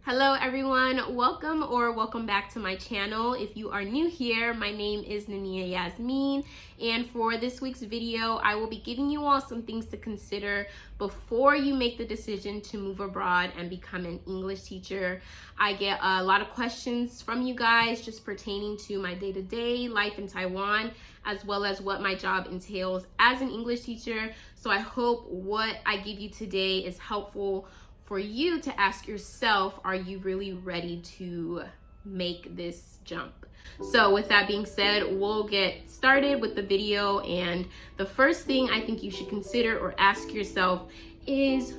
Hello everyone, welcome back to my channel. If you are new here, my name is Nania Yasmin, and for this week's video, I will be giving you all some things to consider before you make the decision to move abroad and become an English teacher. I get a lot of questions from you guys just pertaining to my day-to-day life in Taiwan, as well as what my job entails as an English teacher. So I hope what I give you today is helpful for you to ask yourself, are you really ready to make this jump? So with that being said, we'll get started with the video. And the first thing I think you should consider or ask yourself is,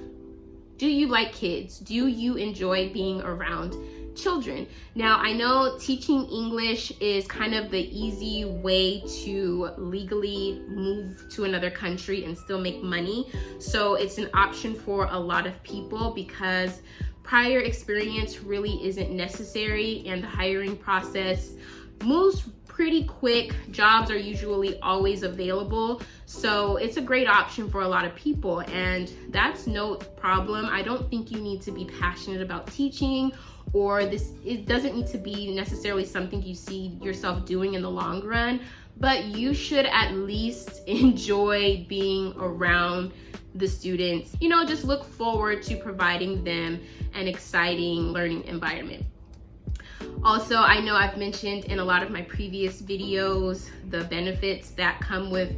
do you like kids? Do you enjoy being around children? Now, I know teaching English is kind of the easy way to legally move to another country and still make money. So it's an option for a lot of people because prior experience really isn't necessary and the hiring process moves pretty quick. Jobs are usually always available. So it's a great option for a lot of people, and that's no problem. I don't think you need to be passionate about teaching, or it doesn't need to be necessarily something you see yourself doing in the long run, but you should at least enjoy being around the students. You know, just look forward to providing them an exciting learning environment. Also, I know I've mentioned in a lot of my previous videos the benefits that come with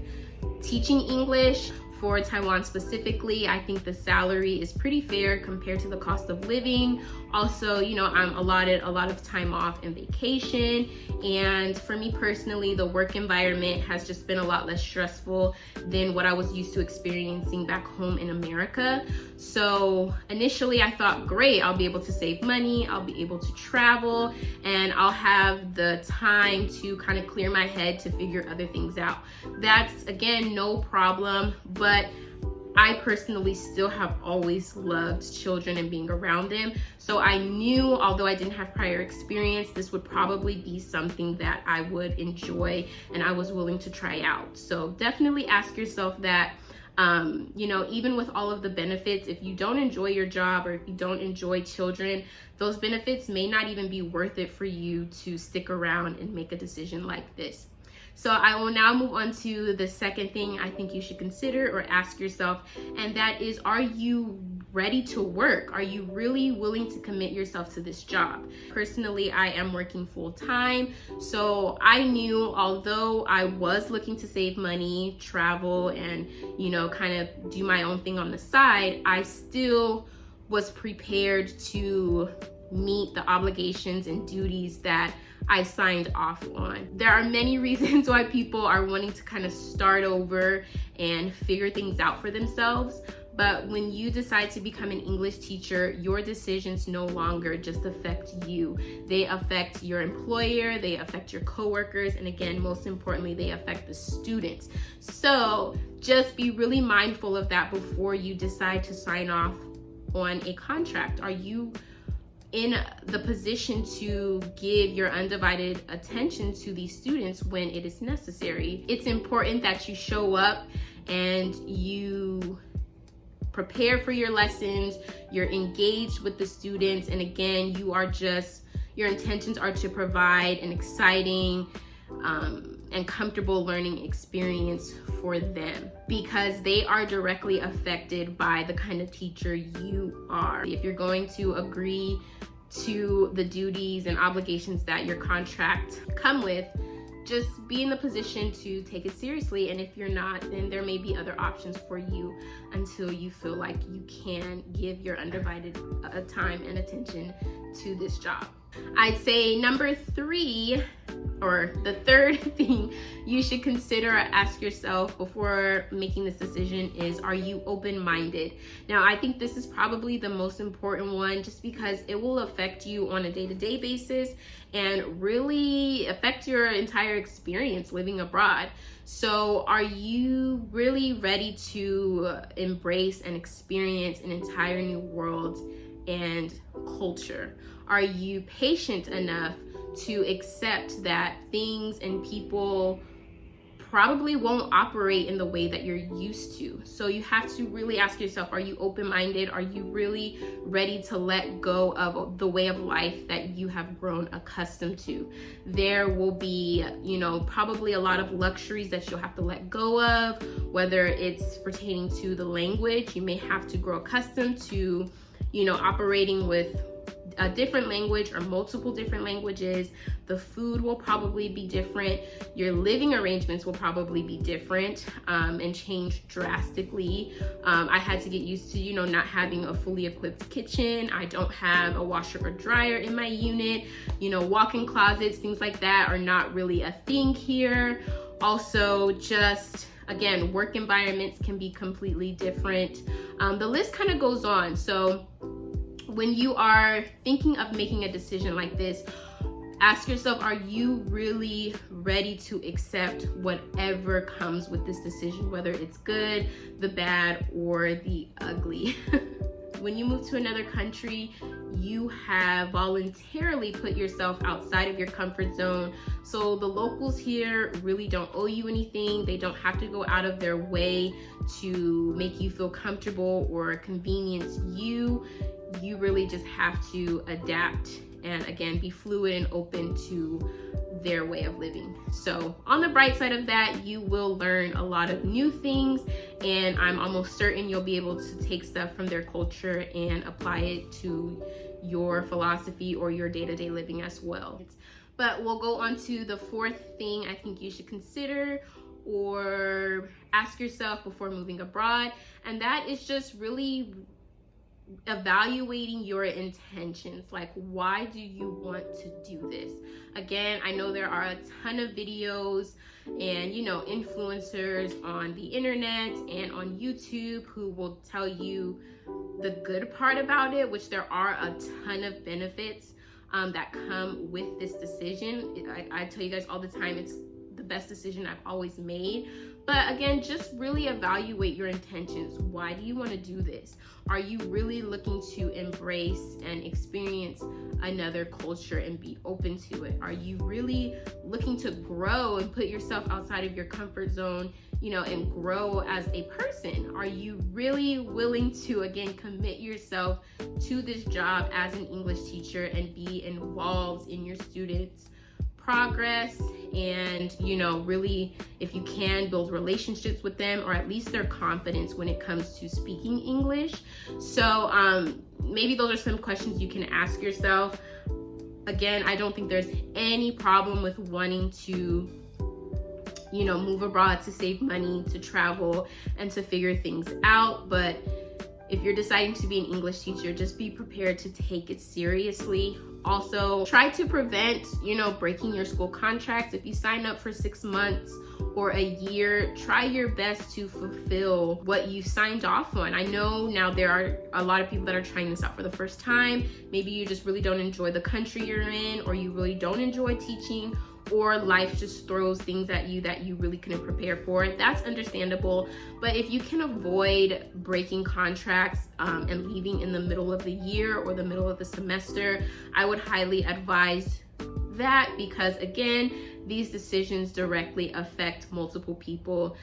teaching English. For Taiwan specifically, I think the salary is pretty fair compared to the cost of living. Also, you know, I'm allotted a lot of time off and vacation. And for me personally, the work environment has just been a lot less stressful than what I was used to experiencing back home in America. So initially I thought, great, I'll be able to save money, I'll be able to travel, and I'll have the time to kind of clear my head to figure other things out. That's, again, no problem, but I personally still have always loved children and being around them. So I knew, although I didn't have prior experience, this would probably be something that I would enjoy and I was willing to try out. So definitely ask yourself that. You know, even with all of the benefits, if you don't enjoy your job or if you don't enjoy children, those benefits may not even be worth it for you to stick around and make a decision like this. So I will now move on to the second thing I think you should consider or ask yourself, and that is, are you ready to work? Are you really willing to commit yourself to this job? Personally, I am working full time, so I knew, although I was looking to save money, travel, and, you know, kind of do my own thing on the side, I still was prepared to meet the obligations and duties that I signed off on. There are many reasons why people are wanting to kind of start over and figure things out for themselves. But when you decide to become an English teacher, your decisions no longer just affect you. They affect your employer, they affect your coworkers, and again, most importantly, they affect the students. So just be really mindful of that before you decide to sign off on a contract. Are you in the position to give your undivided attention to these students when it is necessary? It's important that you show up and you prepare for your lessons, you're engaged with the students, and again, your intentions are to provide an exciting and comfortable learning experience for them, because they are directly affected by the kind of teacher you are. If you're going to agree to the duties and obligations that your contract come with, just be in the position to take it seriously. And if you're not, then there may be other options for you until you feel like you can give your undivided time and attention to this job. I'd say number three, or the third thing you should consider or ask yourself before making this decision is, are you open-minded? Now, I think this is probably the most important one, just because it will affect you on a day-to-day basis and really affect your entire experience living abroad. So are you really ready to embrace and experience an entire new world and culture? Are you patient enough to accept that things and people probably won't operate in the way that you're used to. So you have to really ask yourself, are you open-minded? Are you really ready to let go of the way of life that you have grown accustomed to? There will be, probably a lot of luxuries that you'll have to let go of, whether it's pertaining to the language. You may have to grow accustomed to, operating with a different language or multiple different languages. The food will probably be different. Your living arrangements will probably be different and change drastically. I had to get used to, not having a fully equipped kitchen. I don't have a washer or dryer in my unit. Walk-in closets, things like that are not really a thing here. Also, again, work environments can be completely different. The list kind of goes on. So when you are thinking of making a decision like this, ask yourself, are you really ready to accept whatever comes with this decision, whether it's good, the bad, or the ugly? When you move to another country, you have voluntarily put yourself outside of your comfort zone. So the locals here really don't owe you anything. They don't have to go out of their way to make you feel comfortable or convenience you. You really just have to adapt and, again, be fluid and open to their way of living. So on the bright side of that, you will learn a lot of new things, and I'm almost certain you'll be able to take stuff from their culture and apply it to your philosophy or your day-to-day living as well. But we'll go on to the fourth thing I think you should consider or ask yourself before moving abroad, and that is just really evaluating your intentions. Like, why do you want to do this? Again, I know there are a ton of videos and influencers on the internet and on YouTube who will tell you the good part about it, which there are a ton of benefits that come with this decision. I tell you guys all the time, it's the best decision I've always made. But again, just really evaluate your intentions. Why do you want to do this? Are you really looking to embrace and experience another culture and be open to it? Are you really looking to grow and put yourself outside of your comfort zone, and grow as a person? Are you really willing to, again, commit yourself to this job as an English teacher and be involved in your students' progress and, really, if you can, build relationships with them, or at least their confidence when it comes to speaking English? So maybe those are some questions you can ask yourself. Again, I don't think there's any problem with wanting to move abroad to save money, to travel, and to figure things out. But if you're deciding to be an English teacher, just be prepared to take it seriously. Also, try to prevent, breaking your school contracts. If you sign up for 6 months or a year, try your best to fulfill what you signed off on. I know now there are a lot of people that are trying this out for the first time. Maybe you just really don't enjoy the country you're in, or you really don't enjoy teaching, or life just throws things at you that you really couldn't prepare for. That's understandable. But if you can avoid breaking contracts and leaving in the middle of the year or the middle of the semester, I would highly advise that, because again, these decisions directly affect multiple people,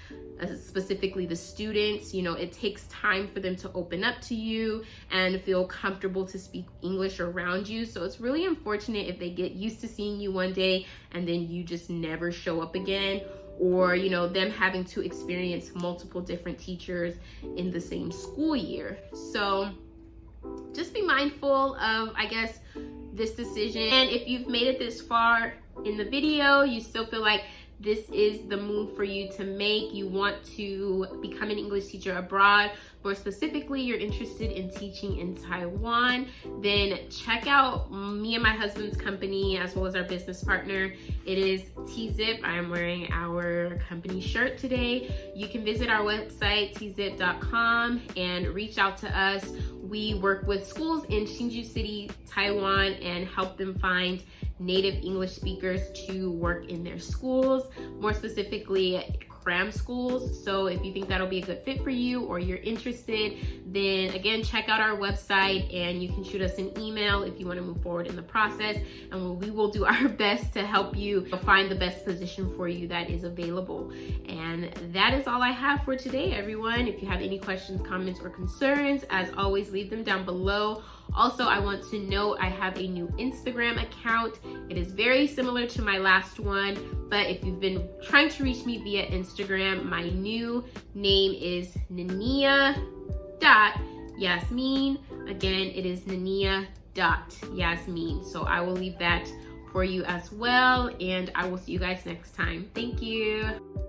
specifically the students. It takes time for them to open up to you and feel comfortable to speak English around you. So it's really unfortunate if they get used to seeing you one day and then you just never show up again, or them having to experience multiple different teachers in the same school year. So just be mindful of, I guess, this decision. And if you've made it this far in the video, you still feel like this is the move for you to make, you want to become an English teacher abroad, or specifically you're interested in teaching in Taiwan, then check out me and my husband's company as well as our business partner. It is TZip. I am wearing our company shirt today. You can visit our website, tzip.com, and reach out to us. We work with schools in Hsinchu City, Taiwan, and help them find native English speakers to work in their schools. More specifically, cram schools. So if you think that'll be a good fit for you or you're interested, then again, check out our website and you can shoot us an email if you want to move forward in the process, and we will do our best to help you find the best position for you that is available. And that is all I have for today, everyone. If you have any questions, comments, or concerns, as always, leave them down below. Also, I want to note I have a new Instagram account. It is very similar to my last one, but if you've been trying to reach me via Instagram, my new name is Nania.Yasmin. Again, it is Nania.Yasmin. So I will leave that for you as well, and I will see you guys next time. Thank you.